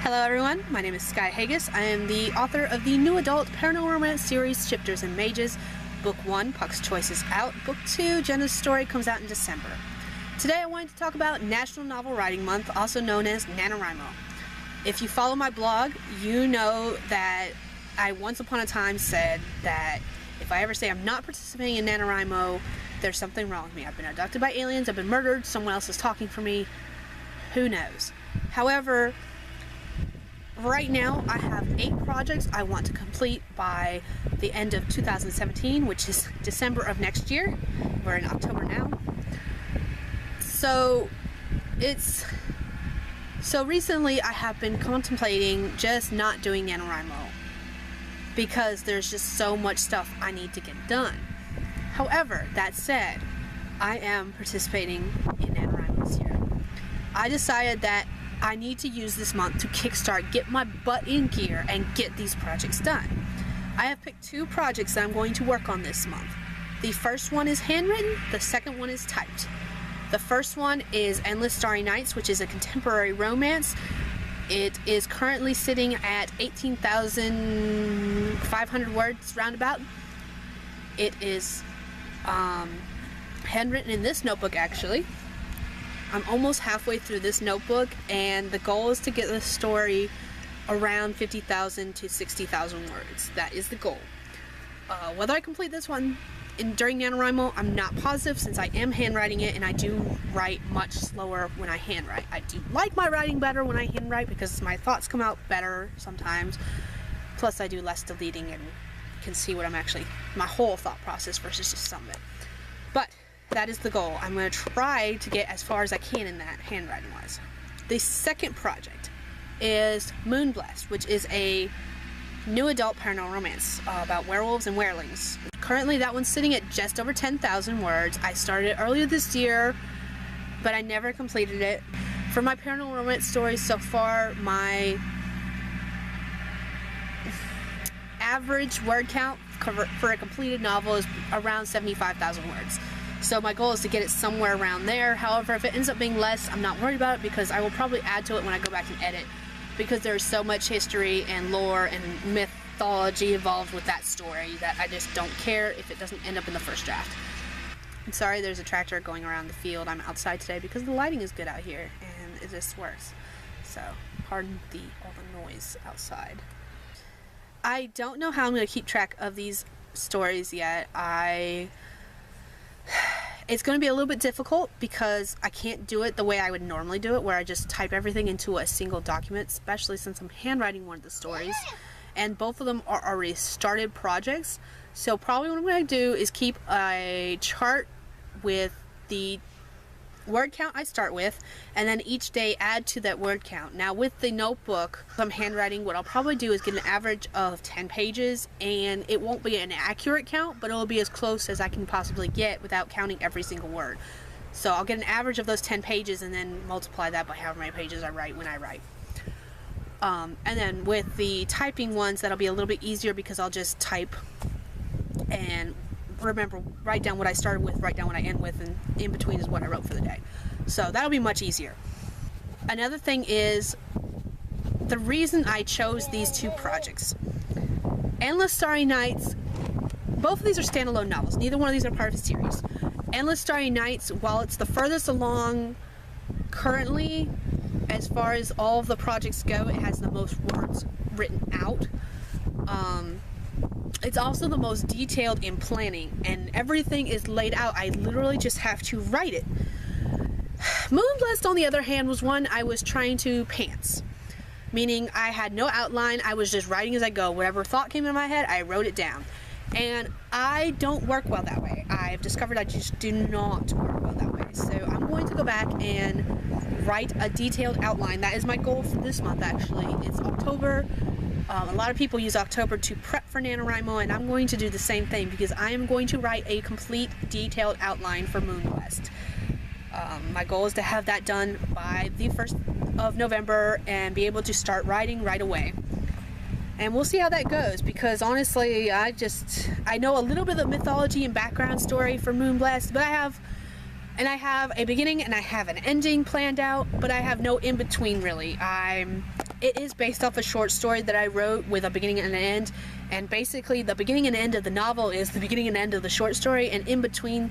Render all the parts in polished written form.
Hello everyone, my name is Sky Haggis. I am the author of the new adult paranormal romance series Shifters and Mages. Book 1, Puck's Choice, is out. Book 2, Jenna's story, comes out in December. Today I wanted to talk about National Novel Writing Month, also known as NaNoWriMo. If you follow my blog, you know that I once upon a time said that if I ever say I'm not participating in NaNoWriMo, there's something wrong with me. I've been abducted by aliens, I've been murdered, someone else is talking for me, who knows. However, right now I have 8 projects I want to complete by the end of 2017, which is December of next year. We're in October now. So recently I have been contemplating just not doing NaNoWriMo because there's just so much stuff I need to get done. However, that said, I am participating in NaNoWriMo this year. I decided that I need to use this month to kickstart, get my butt in gear, and get these projects done. I have picked 2 projects that I'm going to work on this month. The first one is handwritten, the second one is typed. The first one is Endless Starry Nights, which is a contemporary romance. It is currently sitting at 18,500 words roundabout. It is handwritten in this notebook actually. I'm almost halfway through this notebook, and the goal is to get the story around 50,000 to 60,000 words. That is the goal. Whether I complete this one during NaNoWriMo, I'm not positive, since I am handwriting it, and I do write much slower when I handwrite. I do like my writing better when I handwrite because my thoughts come out better sometimes. Plus, I do less deleting and can see what I'm actually, my whole thought process versus just some of it. But that is the goal. I'm going to try to get as far as I can in that, handwriting wise. The second project is Moonblessed, which is a new adult paranormal romance about werewolves and werelings. Currently that one's sitting at just over 10,000 words. I started it earlier this year, but I never completed it. For my paranormal romance stories so far, my average word count for a completed novel is around 75,000 words. So my goal is to get it somewhere around there. However, if it ends up being less, I'm not worried about it because I will probably add to it when I go back and edit, because there's so much history and lore and mythology involved with that story that I just don't care if it doesn't end up in the first draft. I'm sorry, there's a tractor going around the field. I'm outside today because the lighting is good out here and it just works. So pardon all the noise outside. I don't know how I'm going to keep track of these stories yet. It's going to be a little bit difficult because I can't do it the way I would normally do it, where I just type everything into a single document, especially since I'm handwriting one of the stories, and both of them are already started projects. So probably what I'm going to do is keep a chart with the word count I start with, and then each day add to that word count. Now with the notebook I'm handwriting, what I'll probably do is get an average of 10 pages, and it won't be an accurate count, but it'll be as close as I can possibly get without counting every single word. So I'll get an average of those 10 pages and then multiply that by however many pages I write when I write. And then with the typing ones, that'll be a little bit easier because I'll just type and remember, write down what I started with, write down what I end with, and in between is what I wrote for the day. So that'll be much easier. Another thing is the reason I chose these 2 projects. Endless Starry Nights, both of these are standalone novels. Neither one of these are part of a series. Endless Starry Nights, while it's the furthest along currently, as far as all of the projects go, it has the most words written out. It's also the most detailed in planning, and everything is laid out. I literally just have to write it. Moonblessed, on the other hand, was one I was trying to pants. Meaning I had no outline, I was just writing as I go. Whatever thought came in my head, I wrote it down. And I don't work well that way. I've discovered I just do not work well that way. So I'm going to go back and write a detailed outline. That is my goal for this month, actually. It's October. A lot of people use October to prep for NaNoWriMo, and I'm going to do the same thing because I am going to write a complete detailed outline for Moonblessed. My goal is to have that done by the 1st of November and be able to start writing right away. And we'll see how that goes, because honestly, I know a little bit of mythology and background story for Moonblessed, but I have And I have a beginning and I have an ending planned out, but I have no in-between really. It is based off a short story that I wrote with a beginning and an end, and basically the beginning and end of the novel is the beginning and end of the short story, and in between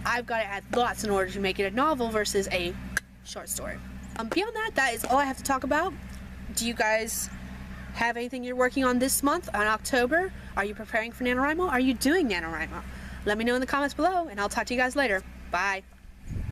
I've got to add lots in order to make it a novel versus a short story. Beyond that, that is all I have to talk about. Do you guys have anything you're working on this month, on October? Are you preparing for NaNoWriMo? Are you doing NaNoWriMo? Let me know in the comments below, and I'll talk to you guys later. Bye.